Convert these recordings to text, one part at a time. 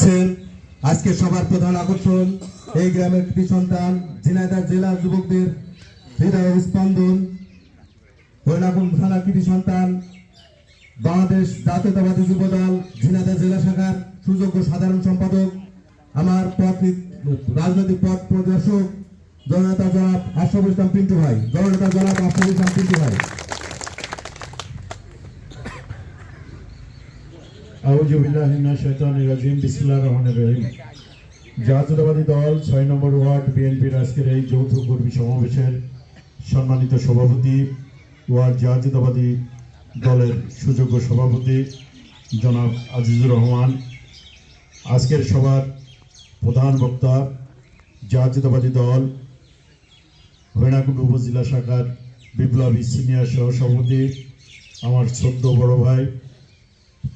করছেন। আজকে সবার প্রধান আকর্ষণ এই গ্রামের কৃতি সন্তান, ঝিনাইদহ জেলা যুবকদের হৃদয় স্পন্দন, হরিণাকুণ্ড থানা কৃতি সন্তান, বাংলাদেশ জাতীয়তাবাদী যুবদল ঝিনাইদহ জেলা শাখার সুযোগ্য সাধারণ সম্পাদক, আমার রাজনৈতিক পথ প্রদর্শক জননেতা জনাব আশরাফুল ইসলাম পিন্টু ভাই, জননেতা জনাব আশরাফুল ইসলাম পিন্টু ভাই। আউযু বিল্লাহি মিনাশ শাইতানির রাজিম। বিসমিল্লাহির রহমানির রহিম। জাতীয়তাবাদী দল ৬ নম্বর ওয়ার্ড বিএনপির আজকের এই যৌথ কর্মী সমাবেশের সম্মানিত সভাপতি, ওয়ার্ড জাতীয়তাবাদী দলের সুযোগ্য সভাপতি জনাব আজিজুর রহমান, আজকের সভার প্রধান বক্তা জাতীয়তাবাদী দল হরিণাকুণ্ড উপজেলা শাখার বিপ্লবী সিনিয়র সহসভাপতি আমার ছোট্ট বড় ভাই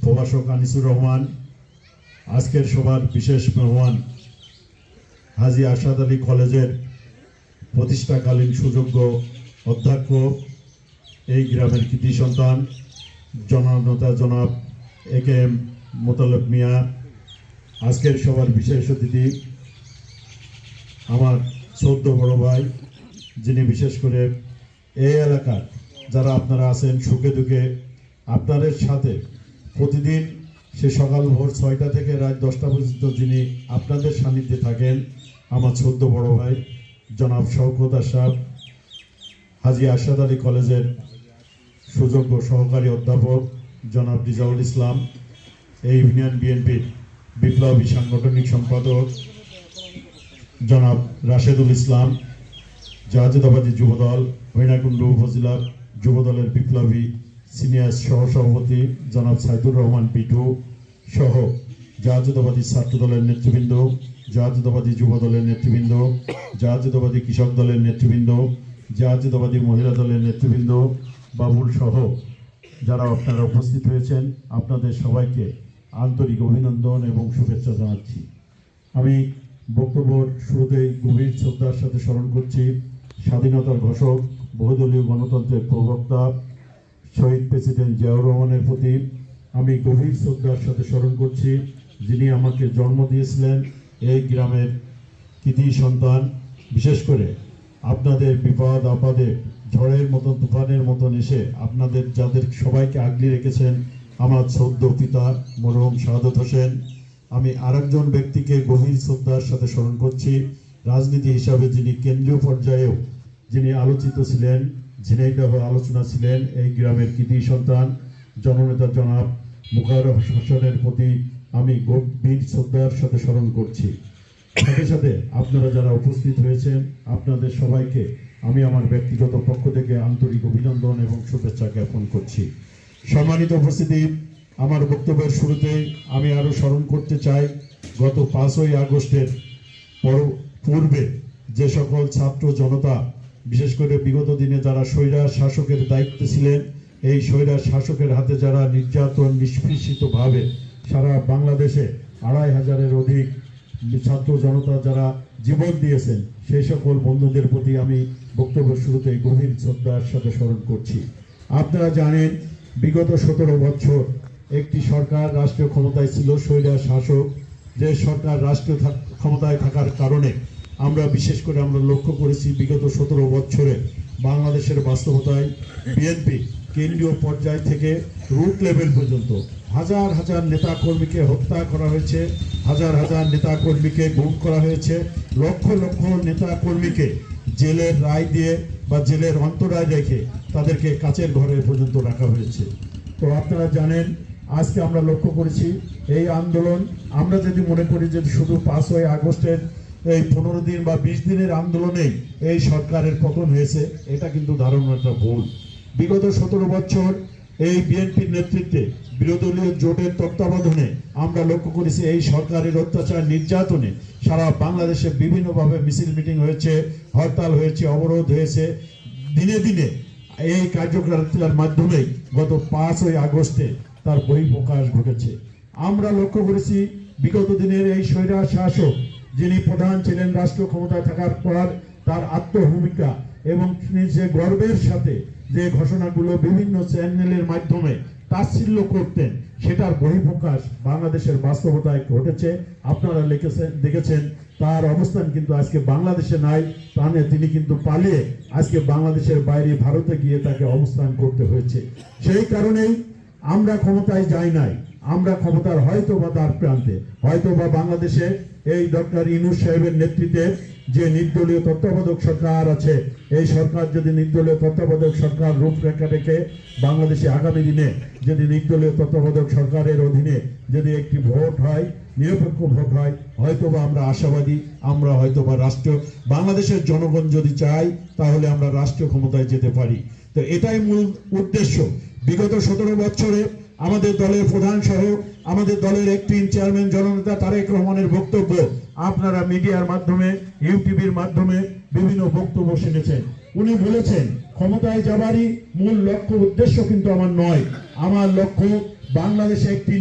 প্রভাষক আনিসুর রহমান, আজকের সভার বিশেষ মেহমান হাজী আরশাদ আলী কলেজের প্রতিষ্ঠাকালীন সুযোগ্য অধ্যক্ষ, এই গ্রামের কৃতি সন্তান জননেতা জনাব একেএম মোতালেব মিয়া, আজকের সভার বিশেষ অতিথি আমার ছোট্ট বড় ভাই, যিনি বিশেষ করে এই এলাকার যারা আপনারা আছেন সুখে দুঃখে আপনাদের সাথে প্রতিদিন সে সকাল ভোর ৬টা থেকে রাত 10টা পর্যন্ত যিনি আপনাদের সান্নিধ্যে থাকেন, আমার ছোট্ট বড় ভাই জনাব শওকত আশরাফ, হাজী আরশাদ আলী কলেজের সুযোগ্য সহকারী অধ্যাপক জনাব রিজাউল ইসলাম, এই ইউনিয়ন বিএনপির বিপ্লবী সাংগঠনিক সম্পাদক জনাব রাশেদুল ইসলাম, জাতীয়তাবাদী যুবদল হরিণাকুণ্ড উপজেলার যুবদলের বিপ্লবী সিনিয়র সহসভাপতি জনাব সাইদুর রহমান পিটু সহ জাতীয়তাবাদী ছাত্র দলের নেতৃবৃন্দ, জাতীয়তাবাদী যুব দলের নেতৃবৃন্দ, জাতীয়তাবাদী কৃষক দলের নেতৃবৃন্দ, জাতীয়তাবাদী মহিলা দলের নেতৃবৃন্দ, বাবুল সহ যারা আপনারা উপস্থিত হয়েছেন, আপনাদের সবাইকে আন্তরিক অভিনন্দন এবং শুভেচ্ছা জানাচ্ছি। আমি বক্তব্যের শুরুতেই গভীর শ্রদ্ধার সাথে স্মরণ করছি স্বাধীনতার ঘোষক, বহুদলীয় গণতন্ত্রের প্রবক্তা শহীদ প্রেসিডেন্ট জিয়াউর রহমানের প্রতি আমি গভীর শ্রদ্ধার সাথে স্মরণ করছি, যিনি আমাকে জন্ম দিয়েছিলেন। এই গ্রামের কৃতি সন্তান, বিশেষ করে আপনাদের বিপদ আপদে ঝড়ের মতন তুফানের মতন এসে আপনাদের যাদের সবাইকে আগলে রেখেছেন আমার সদ্য পিতা মরহুম শাহাদত হোসেন। আমি আরেকজন ব্যক্তিকে গভীর শ্রদ্ধার সাথে স্মরণ করছি, রাজনীতি হিসাবে যিনি কেন্দ্রীয় পর্যায়েও যিনি আলোচিত ছিলেন, ঝিনাইদহ আলোচনা ছিলেন, এই গ্রামের কৃতি সন্তান জননেতা জনাব মোকাররম হোসেনের প্রতি আমি গভীর শ্রদ্ধার সাথে স্মরণ করছি। সাথে সাথে আপনারা যারা উপস্থিত হয়েছেন আপনাদের সবাইকে আমি আমার ব্যক্তিগত পক্ষ থেকে আন্তরিক অভিনন্দন এবং শুভেচ্ছা জ্ঞাপন করছি। সম্মানিত উপস্থিতি, আমার বক্তব্যের শুরুতেই আমি আরও স্মরণ করতে চাই গত 5ই আগস্টের পূর্বে যে সকল ছাত্র জনতা, বিশেষ করে বিগত দিনে যারা স্বৈরার শাসকের দায়িত্বে ছিলেন, এই স্বৈরার শাসকের হাতে যারা নির্যাতন নিষ্পৃষিতভাবে সারা বাংলাদেশে ২৫০০-এর অধিক ছাত্র জনতা যারা জীবন দিয়েছেন, সেই সকল বন্ধুদের প্রতি আমি বক্তব্য শুরুতে গভীর শ্রদ্ধার সাথে স্মরণ করছি। আপনারা জানেন বিগত 17 বছর একটি সরকার রাষ্ট্রীয় ক্ষমতায় ছিল, স্বৈরার শাসক, যে সরকার রাষ্ট্রীয় ক্ষমতায় থাকার কারণে আমরা বিশেষ করে আমরা লক্ষ্য করেছি বিগত 17 বছরে বাংলাদেশের বাস্তবতায় বিএনপি কেন্দ্রীয় পর্যায় থেকে রুট লেভেল পর্যন্ত হাজার হাজার নেতা কর্মীকে হত্যা করা হয়েছে, হাজার হাজার নেতা কর্মীকে গুম করা হয়েছে, লক্ষ লক্ষ নেতা কর্মীকে জেলের রায় দিয়ে বা জেলের অন্তরায় রেখে তাদেরকে কাচের ঘরে পর্যন্ত রাখা হয়েছে। তো আপনারা জানেন আজকে আমরা লক্ষ্য করেছি এই আন্দোলন, আমরা যদি মনে করি যে শুধু 5ই আগস্টের এই 15 দিন বা 20 দিনের আন্দোলনেই এই সরকারের পতন হয়েছে, এটা কিন্তু ধারণাটা ভুল। বিগত 17 বছর এই বিএনপির নেতৃত্বে বিরোধী জোটের তত্ত্বাবধানে আমরা লক্ষ্য করেছি এই সরকারের অত্যাচার নির্যাতনে সারা বাংলাদেশে বিভিন্নভাবে মিছিল মিটিং হয়েছে, হরতাল হয়েছে, অবরোধ হয়েছে। দিনে দিনে এই কার্যকলাপের মাধ্যমেই গত 5ই আগস্টে তার বহিঃপ্রকাশ ঘটেছে। আমরা লক্ষ্য করেছি বিগত দিনের এই স্বৈরার শাসক যিনি প্রধান ছিলেন রাষ্ট্র ক্ষমতায় থাকার পর, তার আত্মভূমিকা এবং যে গর্বের সাথে যে ঘোষণাগুলো বিভিন্ন চ্যানেলের মাধ্যমে তাচ্ছিল্য করতেন, সেটার বহিঃপ্রকাশ বাংলাদেশের বাস্তবতায় ঘটেছে। আপনারা দেখেছেন তার অবস্থান কিন্তু আজকে বাংলাদেশে নাই, তিনি কিন্তু পালিয়ে আজকে বাংলাদেশের বাইরে ভারতে গিয়ে তাকে অবস্থান করতে হয়েছে। সেই কারণেই আমরা ক্ষমতায় যাই নাই, আমরা ক্ষমতার হয়তো বা তার প্রান্তে, হয়তো বা বাংলাদেশে এই ডক্টর ইউনূস সাহেবের নেতৃত্বে যে নির্দলীয় তত্ত্বাবধায়ক সরকার আছে, এই সরকার যদি নির্দলীয় তত্ত্বাবধায়ক সরকার রূপরেখা রেখে বাংলাদেশে আগামী দিনে যদি নির্দলীয় তত্ত্বাবধায়ক সরকারের অধীনে যদি একটি ভোট হয়, নিরপেক্ষ ভোট হয়, হয়তোবা আমরা আশাবাদী, আমরা হয়তোবা রাষ্ট্র বাংলাদেশের জনগণ যদি চায় তাহলে আমরা রাষ্ট্রীয় ক্ষমতায় যেতে পারি। তো এটাই মূল উদ্দেশ্য। বিগত 17 বছরে আমাদের দলের প্রধান সহ আমাদের দলের অ্যাক্টিং চেয়ারম্যান জননেতা তারেক রহমানের বক্তব্য আপনারা মিডিয়ার মাধ্যমে, ইউটিউবের মাধ্যমে বিভিন্ন বক্তব্য শুনেছেন। উনি বলেছেন ক্ষমতায় যাবারই মূল লক্ষ্য উদ্দেশ্য কিন্তু আমার নয়, আমার লক্ষ্য বাংলাদেশে একটি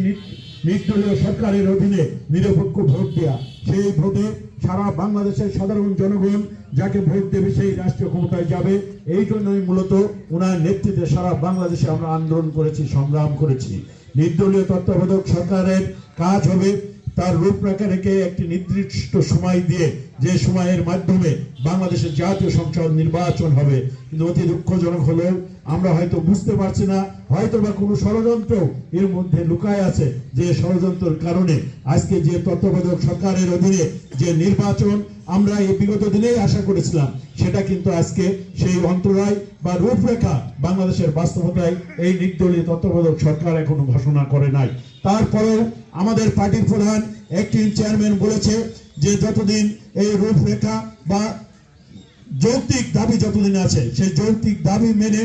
নির্দলীয় সরকারের অধীনে নিরপেক্ষ ভোট দেওয়া। সেই ভোটে সারা বাংলাদেশের সাধারণ জনগণ যাকে ভোট দেবে সেই রাষ্ট্রীয় ক্ষমতায় যাবে। এই জন্যই মূলত ওনার নেতৃত্বে সারা বাংলাদেশে আমরা আন্দোলন করেছি, সংগ্রাম করেছি। নির্দলীয় তত্ত্বাবধায়ক সরকারের কাজ হবে তার রূপরেখা রেখে একটি নির্দিষ্ট সময় দিয়ে, যে সময়ের মাধ্যমে বাংলাদেশের জাতীয় সংসদ নির্বাচন হবে। কিন্তু অতি দুঃখজনক হলেও আমরা হয়তো বুঝতে পারছি না, হয়তো বা কোনো ষড়যন্ত্র এর মধ্যে লুকায় আছে, যে ষড়যন্ত্রের কারণে আজকে যে তত্ত্বাবধায়ক সরকারের অধীনে যে নির্বাচন আমরা এই বিগত দিনেই আশা করেছিলাম, সেটা কিন্তু আজকে সেই অন্তরায় বা রূপরেখা বাংলাদেশের বাস্তবতায় এই নির্দলীয় তত্ত্বাবধায়ক সরকার এখনো ঘোষণা করে নাই। তারপরেও আমাদের পার্টির প্রধান অ্যাক্টিং চেয়ারম্যান বলেছে যে যতদিন এই রূপরেখা বা যৌক্তিক দাবি যতদিন আছে, সেই যৌক্তিক দাবি মেনে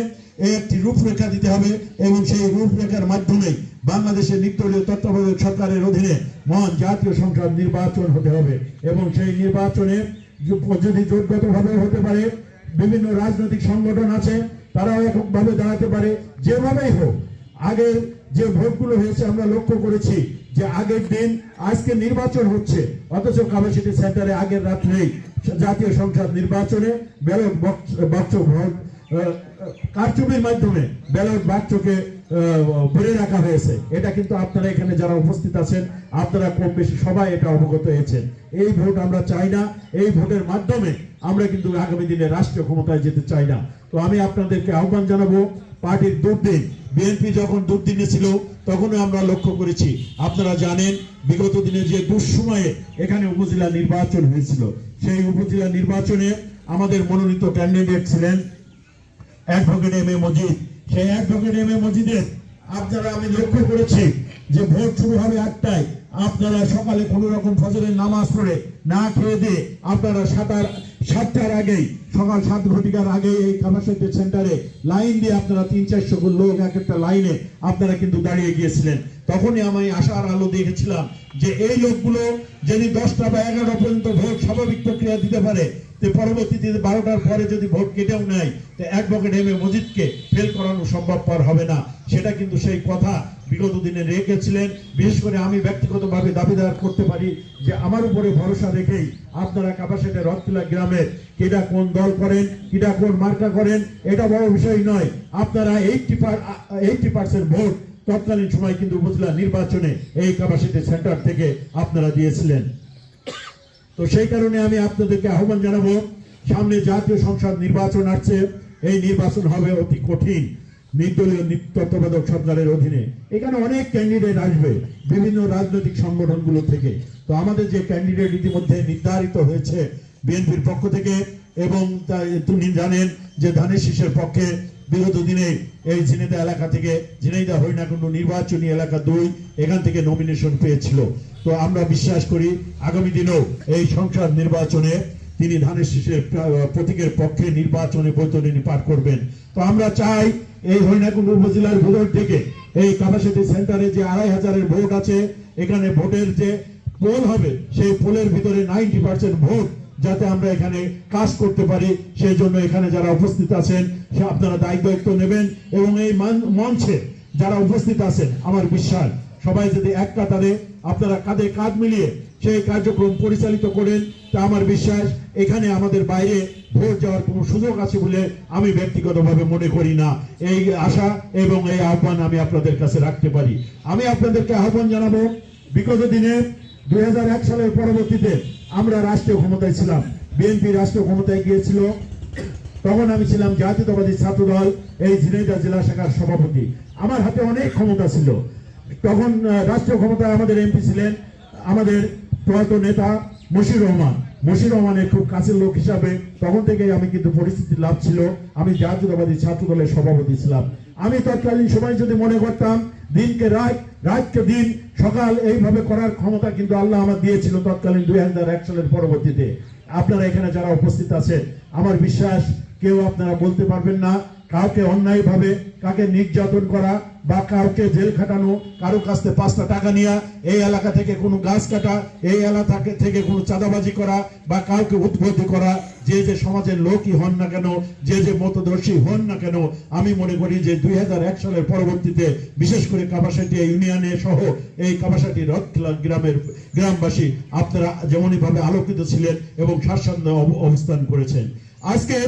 একটি রূপরেখা দিতে হবে এবং সেই রূপরেখার মাধ্যমে বাংলাদেশের নির্দলীয় তত্ত্বাবধায়ক সরকারের অধীনে মহান জাতীয় সংসদ নির্বাচন হতে হবে এবং সেই নির্বাচনে যদি জোটগতভাবে হতে পারে, বিভিন্ন রাজনৈতিক সংগঠন আছে তারাও এককভাবে দাঁড়াতে পারে, যেভাবেই হোক। আগের যে ভোটগুলো হয়েছে আমরা লক্ষ্য করেছি যে আগের দিন আজকে নির্বাচন হচ্ছে, অথচ কাপাসিটি সেন্টারে আগের রাত্রেই জাতীয় সংসদ নির্বাচনে ব্যালট বাক্স ভোট কারচুপির মাধ্যমে ব্যালট বাক্সকে ভরে রাখা হয়েছে। এটা কিন্তু আপনারা এখানে যারা উপস্থিত আছেন আপনারা কম বেশি সবাই এটা অবগত হয়েছেন। এই ভোট আমরা চাই না, এই ভোটের মাধ্যমে আমরা কিন্তু আগামী দিনে রাষ্ট্রীয় ক্ষমতায় যেতে চাই না। তো আমি আপনাদেরকে আহ্বান জানাবো, পার্টির দুর্দিন, বিএনপি যখন দুর্দিনে ছিল তখনও আমরা লক্ষ্য করেছি, আপনারা জানেন বিগত দিনে যে দুঃসময়ে এখানে উপজেলা নির্বাচন হয়েছিল, সেই উপজেলা নির্বাচনে আমাদের মনোনীত ক্যান্ডিডেট ছিলেন অ্যাডভোকেট এম এ মজিদ। সেই অ্যাডভোকেট এম এ মজিদের আপনারা আমি লক্ষ্য করেছি যে ভোট শুরু হবে 8টায়, আপনারা সকালে কোনো রকম ফজরের নামাজ পড়ে না খেয়ে দিয়ে আপনারা 7টার আগেই, সকাল 7 ঘটিকার আগে এই কাপাসিটি সেন্টারে লাইন দিয়ে আপনারা 300-400 লোক এক একটা লাইনে আপনারা কিন্তু দাঁড়িয়ে গিয়েছিলেন। তখনই আমি আশার আলো দেখেছিলাম যে এই লোকগুলো যদি 10টা বা 11 পর্যন্ত ভোট স্বাভাবিক প্রক্রিয়া দিতে পারে, পরবর্তীতে 12টার পরে যদি ভোট কেটেও নেয়, তো অ্যাডভোকেট এম এ মজিদকে ফেল করানো সম্ভবপর হবে না। সেটা কিন্তু সেই কথা বিগত দিনে রেখেছিলেন। বিশেষ করে আমি ব্যক্তিগতভাবে দাবিদার করতে পারি যে আমার উপরে ভরসা রেখেই আপনারা কাপাসিটি রথটিলা গ্রামের কেটা কোন দল করেন, কেটা কোন মার্কা করেন, এটা বড় বিষয় নয়। আপনারা 80% ভোট তৎকালীন সময় কিন্তু উপজেলা নির্বাচনে এই কাপাসিটি সেন্টার থেকে আপনারা দিয়েছিলেন। তো সেই কারণে আমি আপনাদেরকে আহ্বান জানাবো, সামনে জাতীয় সংসদ নির্বাচন আসছে, এই নির্বাচন হবে অতি কঠিন নির্দলীয় তত্ত্বাবধায়ক সরকারের অধীনে। এখানে অনেক ক্যান্ডিডেট আসবে বিভিন্ন রাজনৈতিক সংগঠনগুলো থেকে। তো আমাদের যে ক্যান্ডিডেট ইতিমধ্যে নির্ধারিত হয়েছে বিএনপির পক্ষ থেকে, এবং তুমি জানেন যে ধানের শীষের পক্ষে বিগত দিনে এই ঝিনাইদহ এলাকা থেকে, ঝিনাইদহ হরিণাকুণ্ড নির্বাচনী এলাকা 2 এখান থেকে নমিনেশন পেয়েছিল। তো আমরা বিশ্বাস করি আগামী দিনেও এই সংসদ নির্বাচনে তিনি ধানের শীষের প্রতীকের পক্ষে নির্বাচনে বৈতরণী পাঠ করবেন। তো আমরা চাই এই হরিণাকুণ্ড উপজেলার ভিতর থেকে এই কাপাসিটি সেন্টারে যে 2500-এর ভোট আছে, এখানে ভোটের যে পোল হবে সেই পোলের ভিতরে 90% ভোট যাতে আমরা এখানে কাজ করতে পারি, সেই জন্য এখানে যারা উপস্থিত আছেন আপনারা দায়িত্ব নেবেন। এবং এই মঞ্চে যারা উপস্থিত আছেন আমার বিশ্বাস সবাই যদি এক কাতারে আপনারা কাঁধে কাঁধ মিলিয়ে সেই কার্যক্রম পরিচালিত করেন, তা আমার বিশ্বাস এখানে আমাদের বাইরে ভোট যাওয়ার কোনো সুযোগ আছে বলে আমি ব্যক্তিগতভাবে মনে করি না। এই আশা এবং এই আহ্বান আমি আপনাদের কাছে রাখতে পারি। আমি আপনাদেরকে আহ্বান জানাবো, বিগত দিনে 2001 সালের পরবর্তীতে আমরা রাষ্ট্রীয় ক্ষমতায় ছিলাম, বিএনপি রাষ্ট্রীয় ক্ষমতায় গিয়েছিল, তখন আমি ছিলাম জাতীয়তাবাদী ছাত্রদল এই ঝিনাইদহ জেলা শাখার সভাপতি। আমার হাতে অনেক ক্ষমতা ছিল। তখন রাষ্ট্রীয় ক্ষমতায় আমাদের এমপি ছিলেন আমাদের প্রয়াত নেতা মশিউর রহমান। মশিউর রহমানের খুব কাছের লোক হিসাবে তখন থেকেই আমি কিন্তু পরিস্থিতি লাভ ছিল, আমি জাতীয়তাবাদী ছাত্রদলের সভাপতি ছিলাম। আমি তৎকালীন সময় যদি মনে করতাম দিনকে রাত, রাতকে দিন, সকাল এইভাবে করার ক্ষমতা কিন্তু আল্লাহ আমার দিয়েছিল তৎকালীন 2001 সালের পরবর্তীতে। আপনারা এখানে যারা উপস্থিত আছেন, আমার বিশ্বাস কেউ আপনারা বলতে পারবেন না কাউকে অন্যায়ভাবে কাকে নির্যাতন করা বা কাউকে জেল খাটানো, কারো কাছ থেকে 5টা টাকা নেওয়া, এই এলাকা থেকে কোনো গাছ কাটা, এই এলাকা থেকে কোনো চাঁদাবাজি করা বা কাউকে উদ্বুদ্ধ করা, যে যে সমাজের লোকই হন না কেন, যে যে মতদর্শী হন না কেন, আমি মনে করি যে 2001 সালের পরবর্তীতে বিশেষ করে কাপাসাটি ইউনিয়নে সহ এই কাপাসাটি রথখেলা গ্রামের গ্রামবাসী আপনারা যেমনই ভাবে আলোকিত ছিলেন এবং স্বাচ্ছন্দ্য অবস্থান করেছেন। আজকে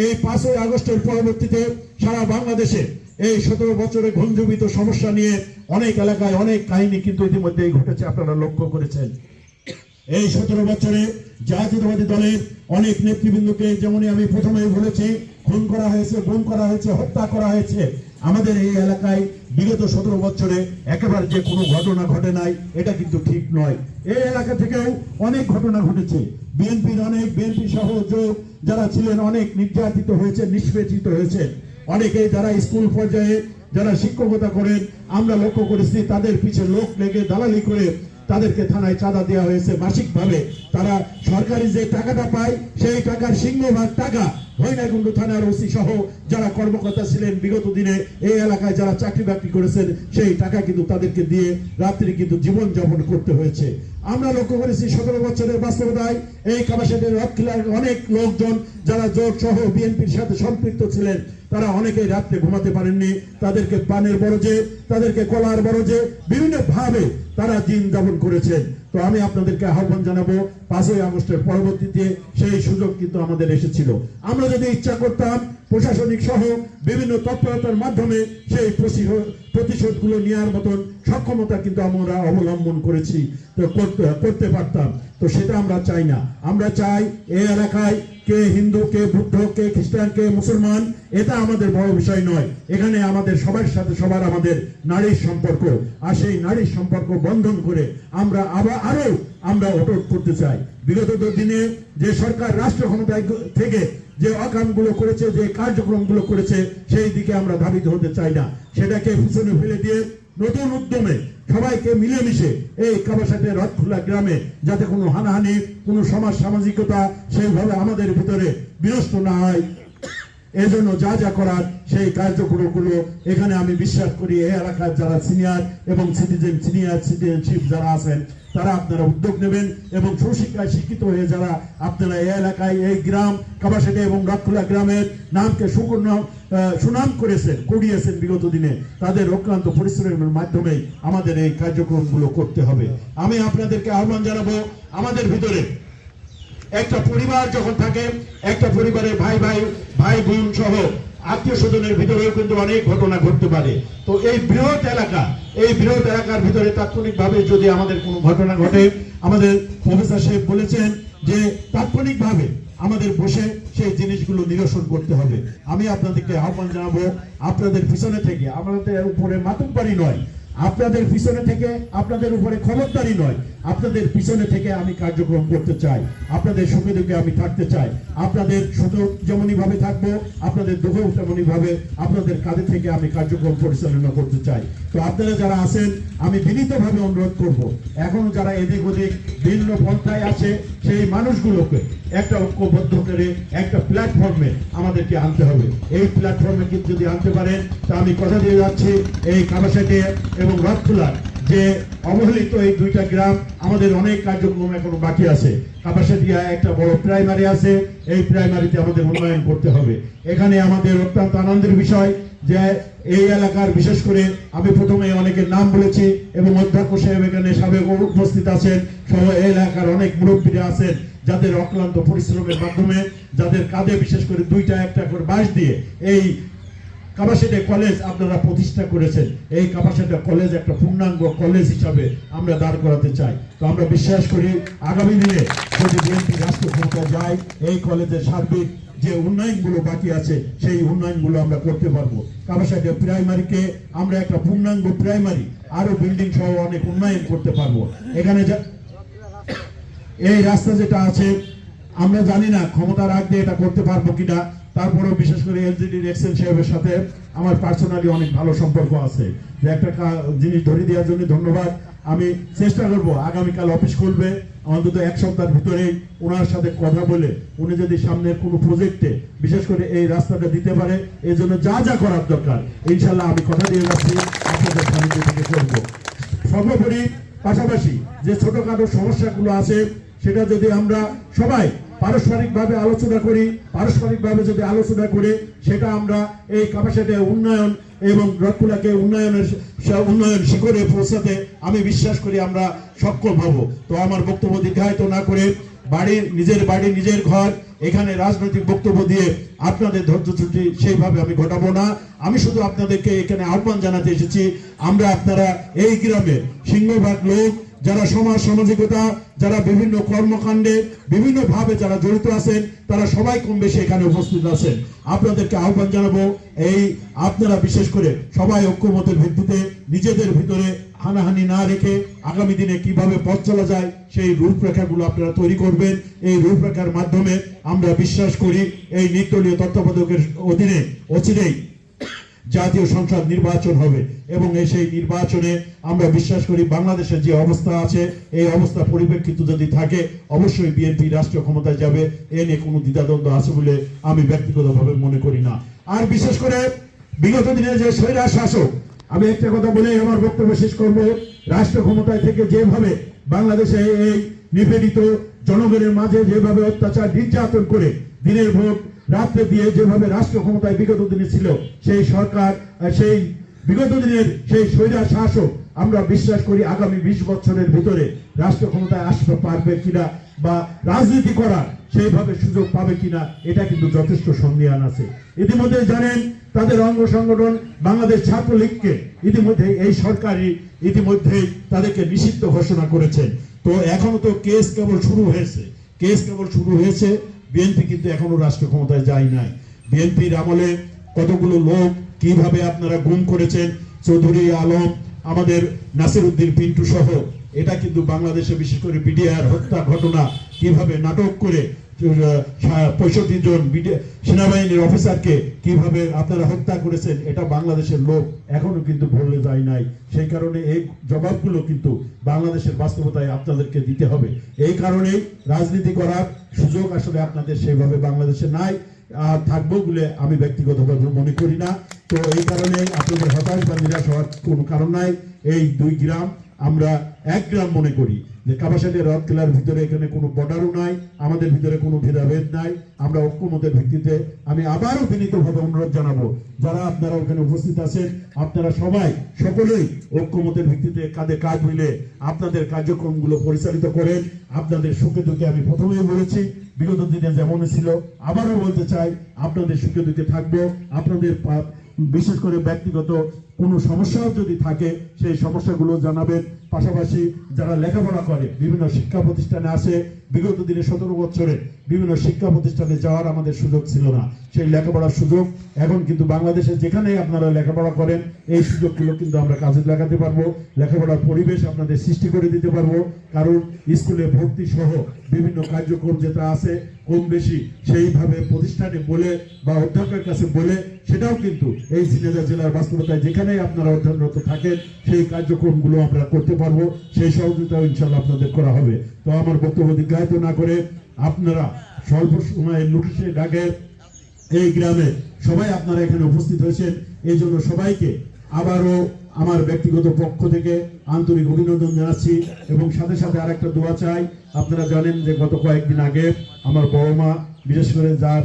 এই 5ই আগস্টের পরবর্তীতে সারা বাংলাদেশে এই 17 বছরে ঘঞ্জীভূত সমস্যা নিয়ে অনেক এলাকায় অনেক কাহিনী কিন্তু ইতিমধ্যেই ঘটেছে, আপনারা লক্ষ্য করেছেন। এই 17 বছরে জাতীয়তাবাদী দলের অনেক নেতৃবৃন্দকে যেমনই আমি প্রথমেই বলেছি খুন করা হয়েছে, গুম করা হয়েছে, হত্যা করা হয়েছে। আমাদের এই এলাকায় বিগত 17 বছরে একেবারে যে কোনো ঘটনা ঘটে নাই এটা কিন্তু ঠিক নয়। এই এলাকা থেকেও অনেক ঘটনা ঘটেছে। বিএনপি সহ যারা ছিলেন অনেক নির্যাতিত হয়েছে, নিষ্পেষিত হয়েছে। অনেকেই যারা স্কুল পর্যায়ে যারা শিক্ষকতা করেন আমরা লক্ষ্য করেছি তাদের পিছে লোক লেগে দালালি করে তাদেরকে থানায় চাঁদা দেওয়া হয়েছে মাসিকভাবে। তারা সরকারি যে টাকাটা পায় সেই টাকার সিংহভাগ টাকা হরিণাকুণ্ড থানার ওসি সহ যারা কর্মকর্তা ছিলেন বিগত দিনে এই এলাকায় যারা চাকরি বাকরি করেছেন সেই টাকা কিন্তু তাদেরকে দিয়ে রাত্রি কিন্তু জীবন যাপন করতে হয়েছে। আমরা লক্ষ্য করেছি 17 বছরের বাস্তবতায় এই কাপাসাটের রথখেলার অনেক লোকজন যারা জোট সহ বিএনপির সাথে সম্পৃক্ত ছিলেন তারা অনেকেই রাত্রে ঘুমাতে পারেননি, তাদেরকে পানের বরজে, তাদেরকে কলার বরজে বিভিন্ন ভাবে তারা দিন যাপন করেছেন। তো আমি আপনাদেরকে আহ্বান জানাবো 5ই আগস্টের পরবর্তীতে সেই সুযোগ কিন্তু আমাদের এসেছিল। আমরা যদি ইচ্ছা করতাম প্রশাসনিক সহ বিভিন্ন তৎপরতার মাধ্যমে সেই প্রতিশোধগুলো নেওয়ার মতন সক্ষমতা কিন্তু আমরা অবলম্বন করেছি, তো করতে পারতাম। তো সেটা আমরা চাই না। আমরা চাই এই এলাকায় কে হিন্দু, কে বুদ্ধ, কে খ্রিস্টান, কে মুসলমান, এটা আমাদের বড় বিষয় নয়। এখানে আমাদের সবার সাথে সবার আমাদের নারীর সম্পর্ক, আর সেই নারীর সম্পর্ক বন্ধন করে আমরা আরো অটুট করতে চাই। বিগত দিনে যে সরকার রাষ্ট্র ক্ষমতায় থেকে যে অকামগুলো করেছে, যে কার্যক্রমগুলো করেছে সেই দিকে আমরা ধাবিত হতে চাই না। সেটাকে পিছনে ফেলে দিয়ে নতুন উদ্যমে সবাইকে মিলেমিশে এই কাপাসাটের রথখোলা গ্রামে যাতে কোনো হানাহানি, কোনো সামাজিকতা সেইভাবে আমাদের ভিতরে বিনষ্ট না হয়, এজন্য যা যা করার সেই কার্যক্রমগুলো এখানে আমি বিশ্বাস করি এই এলাকার যারা সিনিয়র এবং সিটিজেনশিপ যারা আছেন তারা আপনারা উদ্যোগ নেবেন এবং সুশিক্ষায় শিক্ষিত হয়ে যারা আপনারা এই এলাকায় এই গ্রাম কাপাসাটে এবং রথখোলা গ্রামের নামকে সুনাম করিয়েছেন বিগত দিনে, তাদের অক্লান্ত পরিশ্রমের মাধ্যমে আমাদের এই কার্যক্রমগুলো করতে হবে। আমি আপনাদেরকে আহ্বান জানাবো, আমাদের ভিতরে একটা পরিবার যখন থাকে, একটা পরিবারের ভাই বোন সহ আত্মীয় স্বজনের ভিতরেও কিন্তু অনেক ঘটনা ঘটতে পারে। তো এই বৃহৎ এলাকার ভিতরে তাৎক্ষণিকভাবে যদি আমাদের কোনো ঘটনা ঘটে, আমাদের প্রফেসর সাহেব বলেছেন যে তাৎক্ষণিকভাবে আমাদের বসে সেই জিনিসগুলো নিরসন করতে হবে। আমি আপনাদেরকে আহ্বান জানাবো, আপনাদের পিছনে থেকে, আমাদের উপরে মাতুব্বারি নয়, আপনাদের পিছনে থেকে, আপনাদের উপরে খবরদারি নয়, আপনাদের পিছনে থেকে আমি কার্যক্রম করতে চাই। আপনাদের সুখে দুঃখে আমি থাকতে চাই। আপনাদের সুখে যেমনই ভাবে থাকবো, আপনাদের দুঃখেও তেমনই ভাবে আপনাদের কাঁধে থেকে আমি কার্যক্রম পরিচালনা করতে চাই। তো আপনারা যারা আছেন আমি বিনীতভাবে অনুরোধ করব, এখনো যারা এদিক ওদিক ভিন্ন পন্থায় আছে সেই মানুষগুলোকে একটা ঐক্যবদ্ধ করে একটা প্ল্যাটফর্মে আমাদেরকে আনতে হবে। এই প্ল্যাটফর্মে যদি আনতে পারেন তা আমি কথা দিয়ে যাচ্ছি এই কাপাসাটে এবং রথখোলা যে অবহেলিত এই দুইটা গ্রাম আমাদের অনেক কার্যক্রম এখনো বাকি আছে। কাপাসাটিয়া একটা বড় প্রাইমারি আছে, এই প্রাইমারিতে আমাদের উন্নয়ন করতে হবে। এখানে আমাদের অত্যন্ত আনন্দের বিষয় যে এই এলাকার বিশেষ করে আমি প্রথমে অনেকের নাম বলেছি এবং অধ্যক্ষ সাহেব এখানে সাবেক উপস্থিত আছেন, সহ এই এলাকার অনেক মুরব্বীরা আছেন যাদের অক্লান্ত পরিশ্রমের মাধ্যমে, যাদের কাঁধে বিশেষ করে দুইটা একটা করে বাঁশ দিয়ে এই কাপাসিয়া কলেজ আপনারা প্রতিষ্ঠা করেছেন। এই কাপাসিয়া কলেজ একটা পূর্ণাঙ্গ কলেজ হিসাবে আমরা দাঁড় করাতে চাই। তো আমরা বিশ্বাস করি আগামী দিনে যদি বিএনপি রাষ্ট্র ক্ষমতায় যায়, এই কলেজের সার্বিক যে উন্নয়নগুলো বাকি আছে সেই উন্নয়নগুলো আমরা করতে পারবো। কাপাসিয়া প্রাইমারিকে আমরা একটা পূর্ণাঙ্গ প্রাইমারি, আরো বিল্ডিং সহ অনেক উন্নয়ন করতে পারবো। এখানে এই রাস্তা যেটা আছে আমরা জানি না ক্ষমতার আগ দিয়ে এটা করতে পারবো কিনা, তারপরেও বিশেষ করে এলজিডি এক্সেল সাহেবের সাথে আমার পার্সোনালি অনেক ভালো সম্পর্ক আছে, যে একটা জিনিস ধরে দেওয়ার জন্য ধন্যবাদ। আমি চেষ্টা করব আগামীকাল অফিস খুলবে, অন্তত এক সপ্তাহের ভিতরে ওনার সাথে কথা বলে উনি যদি সামনের কোনো প্রজেক্টে বিশেষ করে এই রাস্তাটা দিতে পারে, এই জন্য যা যা করার দরকার ইনশাল্লাহ আমি কথা দিয়ে যাচ্ছি আপনাদের সান্নিধ্য থেকে করবো। সর্বোপরি পাশাপাশি যে ছোটখাটো সমস্যাগুলো আছে সেটা যদি আমরা সবাই পারস্পরিকভাবে পারস্পরিকভাবে যদি আলোচনা করে সেটা আমরা এই কাপাসিয়া উন্নয়ন এবং রথকুলাকে উন্নয়ন শিখরে পৌঁছাতে আমি বিশ্বাস করি আমরা সক্ষম হব। তো আমার বক্তব্য দীর্ঘায়িত না করে নিজের বাড়ি নিজের ঘর, এখানে রাজনৈতিক বক্তব্য দিয়ে আপনাদের ধৈর্য ছুটি সেইভাবে আমি ঘটাবো না। আমি শুধু আপনাদেরকে এখানে আহ্বান জানাতে এসেছি, আপনারা এই গ্রামের সিংহভাগ লোক যারা সামাজিকতা, যারা বিভিন্ন কর্মকাণ্ডে বিভিন্ন ভাবে যারা জড়িত আছেন, তারা সবাই কম বেশি এখানে উপস্থিত আছেন। আপনাদেরকে আহ্বান জানাবো এই আপনারা বিশেষ করে সবাই ঐক্যমতের ভিত্তিতে নিজেদের ভিতরে হানাহানি না রেখে আগামী দিনে কিভাবে পথ চলা যায় সেই রূপরেখাগুলো আপনারা তৈরি করবেন। এই রূপরেখার মাধ্যমে আমরা বিশ্বাস করি এই নির্দলীয় তত্ত্বাবধায়কের অধীনে অচিরেই জাতীয় সংসদ নির্বাচন হবে এবং সেই নির্বাচনে আমরা বিশ্বাস করি বাংলাদেশের যে অবস্থা আছে এই অবস্থা পরিপ্রেক্ষিত যদি থাকে অবশ্যই বিএনপি রাষ্ট্রীয় ক্ষমতায় যাবে, এ নিয়ে কোনো দ্বিধাদ্বন্দ্ব আছে বলে আমি ব্যক্তিগতভাবে মনে করি না। আর বিশেষ করে বিগত দিনে যে স্বৈরাচার শাসক, আমি একটা কথা বলে আমার বক্তব্য শেষ করব, রাষ্ট্র ক্ষমতায় থেকে যেভাবে বাংলাদেশে এই নিপীড়িত জনগণের মাঝে যেভাবে অত্যাচার নির্যাতন করে দিনের ভোট রাত্রে দিয়ে যেভাবে রাষ্ট্র ক্ষমতায় বিগত দিনে ছিল সেই সরকার, সেই বিগত দিনের সেই স্বৈরাচার শাসক আমরা বিশ্বাস করি আগামী 20 বছরের ভিতরে রাষ্ট্র ক্ষমতায় আসতে পারবে কিনা বা রাজনীতি করার সেইভাবে সুযোগ পাবে কিনা এটা কিন্তু যথেষ্ট সন্দেহান আছে। ইতিমধ্যে জানেন তাদের অঙ্গ সংগঠন বাংলাদেশ ছাত্রলীগকে ইতিমধ্যে এই সরকারি ইতিমধ্যে তাদেরকে নিষিদ্ধ ঘোষণা করেছেন। তো এখনো তো কেস কেবল শুরু হয়েছে, বিএনপি কিন্তু এখনো রাষ্ট্র ক্ষমতায় যায় নাই। বিএনপির আমলে কতগুলো লোক কিভাবে আপনারা গুম করেছেন, চৌধুরী আলম, আমাদের নাসির উদ্দিন পিন্টু সহ, এটা কিন্তু বাংলাদেশে বিশেষ করে বিডিআর হত্যা ঘটনা কিভাবে নাটক করে 65 জন সেনাবাহিনীর অফিসারকে কিভাবে আপনারা হত্যা করেছেন, এটা বাংলাদেশের লোক এখনো কিন্তু ভুলে যায় নাই। সেই কারণে এই জবাবগুলো কিন্তু বাংলাদেশের বাস্তবতায় আপনাদেরকে দিতে হবে। এই কারণেই রাজনীতি করার সুযোগ আসলে আপনাদের সেইভাবে বাংলাদেশে নাই, আর থাকবো বলে আমি ব্যক্তিগতভাবে মনে করি না। তো এই কারণে আপনাদের হতাশ বা নিরাশ হওয়ার কোনো কারণ নাই। এই 2 গ্রাম আমরা 1 গ্রাম মনে করি, যে কাপাসিয়া রথখেলার ভিতরে এখানে কোনো বর্ডারও নাই, আমাদের ভিতরে কোনো ভেদাভেদ নাই, আমরা ঐক্যমতের ভিত্তিতে আমি আবারও বিনীতভাবে অনুরোধ জানাবো যারা আপনারা ওখানে উপস্থিত আছেন আপনারা সকলেই ঐক্যমতের ভিত্তিতে কাঁধে কাঁধ মিলে আপনাদের কার্যক্রমগুলো পরিচালিত করেন। আপনাদের সুখে দুঃখে আমি প্রথমেই বলেছি বিগত দিনে যেমন ছিল আবারও বলতে চাই আপনাদের সুখে দুঃখে থাকবো। আপনাদের বিশেষ করে ব্যক্তিগত কোনো সমস্যাও যদি থাকে সেই সমস্যাগুলো জানাবেন। পাশাপাশি যারা লেখাপড়া করে বিভিন্ন শিক্ষা প্রতিষ্ঠানে আসে, বিগত দিনে 17 বছরে বিভিন্ন শিক্ষা প্রতিষ্ঠানে যাওয়ার আমাদের সুযোগ ছিল না, সেই লেখাপড়ার সুযোগ এখন কিন্তু বাংলাদেশে যেখানে আপনারা লেখাপড়া করেন এই সুযোগগুলো কিন্তু আমরা কাজে লাগাতে পারবো। লেখাপড়ার পরিবেশ আপনাদের সৃষ্টি করে দিতে পারবো, কারণ স্কুলে ভর্তি সহ বিভিন্ন কার্যক্রম যেটা আছে কম বেশি সেইভাবে প্রতিষ্ঠানে বলে বা অধ্যক্ষের কাছে বলে সেটাও কিন্তু এই ঝিনাইদহ জেলার বাস্তবতায় যেখানেই আপনারা অধ্যয়নরত থাকেন সেই কার্যক্রমগুলো আমরা করতে পারবো, সেই সহযোগিতাও ইনশাল্লাহ আপনাদের করা হবে। তো আমার বক্তব্য দীর্ঘায়িত না করে আপনারা স্বল্প সময়ের নোটিশে ডাকে এই গ্রামে সবাই আপনারা এখানে উপস্থিত হয়েছেন, এই জন্য সবাইকে আবারও আমার ব্যক্তিগত পক্ষ থেকে আন্তরিক অভিনন্দন জানাচ্ছি এবং সাথে সাথে আরেকটা দোয়া চাই। আপনারা জানেন যে গত কয়েকদিন আগে আমার বড় মা, বিশেষ করে যার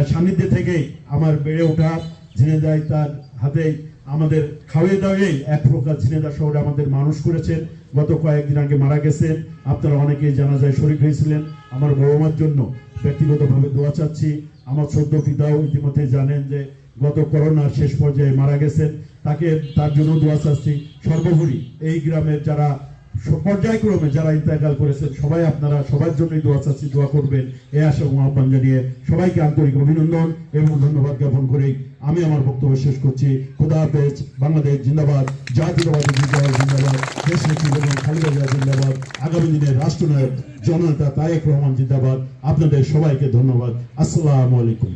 সান্নিধ্যে থেকেই আমার বেড়ে ওঠা ঝিনাইদহ তার হাতেই আমাদের খাওয়িয়ে দাওয়িয়েই এক প্রকার ঝিনাইদহ শহরে আমাদের মানুষ করেছেন। গত কয়েকদিন আগে মারা গেছেন, আপনারা অনেকেই জানাজায় শরীক হয়েছিলেন। আমার বড় মার জন্য ব্যক্তিগতভাবে দোয়া চাচ্ছি। আমার সদ্য পিতাও ইতিমধ্যে জানেন যে গত করোনার শেষ পর্যায়ে মারা গেছেন, তার জন্য দোয়া চাচ্ছি। সর্বোপরি এই গ্রামের যারা পর্যায়ক্রমে যারা ইন্তেকাল করেছেন সবাই আপনারা সবার জন্যই দোয়া চাচ্ছি, দোয়া করবেন এই আশা এবং আহ্বান জানিয়ে সবাইকে আন্তরিক অভিনন্দন এবং ধন্যবাদ জ্ঞাপন করেই আমি আমার বক্তব্য শেষ করছি। খোদা হাফেজ। বাংলাদেশ জিন্দাবাদ, জাতীয়তাবাদী বিজয় জিন্দাবাদ, দেশ নেত্রী বেগম খালেদা জিয়া জিন্দাবাদ, আগামী দিনের রাষ্ট্রনায়ক জননেতা তারেক রহমান জিন্দাবাদ। আপনাদের সবাইকে ধন্যবাদ। আসসালামু আলাইকুম।